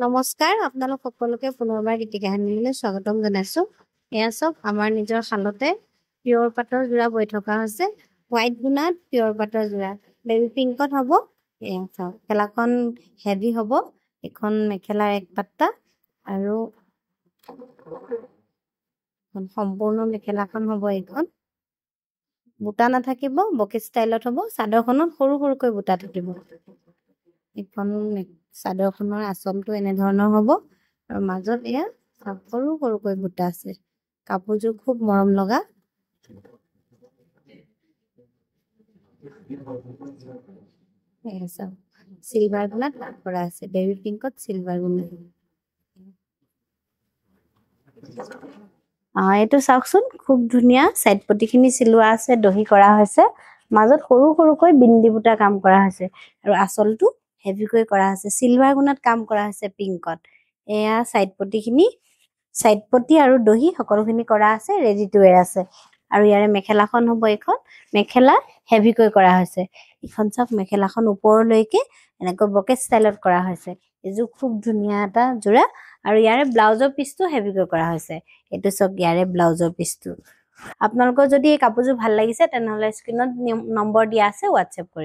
নমস্কাৰ আপোনালোক সকলোকে পুনৰবাৰ গীতিকাহিনীলৈ স্বাগতম জনাইছো। এয়া চব আমাৰ নিজৰ শালতে পিয়ৰ পাটৰ যোৰা বৈ থকা হৈছে। হোৱাইট গুণাত পিয়ৰ পাটৰ যোৰা বেবি পিংকত হ'ব। এয়া চাওক মেখেলাখন হেভি হ'ব। এখন মেখেলাৰ এক পাত্তা আৰু সম্পূৰ্ণ মেখেলাখন হ'ব। এইখন বুটা নাথাকিব, বকে ষ্টাইলত হ'ব। চাদৰখনত সৰু সৰুকৈ বুটা থাকিব। এইখন চাদৰখনৰ আঁচলটো এনেধৰণৰ হ'ব আৰু মাজত এয়া সৰু সৰুকৈ বুটা আছে। কাপোৰযোৰ খুব মৰম লগা। চিলভাৰ গুণাত কাট কৰা আছে। বেবি পিংকত চিলভাৰ গুণাত। এইটো চাওকচোন, খুব ধুনীয়া চাইড পটিখিনি চিলোৱা আছে, দহি কৰা হৈছে। মাজত সৰু সৰুকৈ বিন্দি বুটা কাম কৰা হৈছে আৰু আঁচলটো হেভিকৈ কৰা হৈছে। চিলভাৰ গুণাত কাম কৰা হৈছে পিংকত। এয়া চাইড পটিখিনি, চাইড পটি আৰু দহি সকলোখিনি কৰা আছে, ৰেডি টু ৱেৰ আছে। আৰু ইয়াৰে মেখেলাখন হ'ব এখন মেখেলা হেভিকৈ কৰা হৈছে। এইখন চাওক মেখেলাখন ওপৰলৈকে এনেকৈ বকে ষ্টাইলত কৰা হৈছে। এইযোৰ খুব ধুনীয়া এটা যোৰা আৰু ইয়াৰে ব্লাউজৰ পিচটো হেভিকৈ কৰা হৈছে। এইটো চাওক ইয়াৰে ব্লাউজৰ পিচটো। আপোনালোকৰ যদি এই কাপোৰযোৰ ভাল লাগিছে তেনেহ'লে স্ক্ৰীনত নম্বৰ দিয়া আছে, হোৱাটছএপ কৰিব।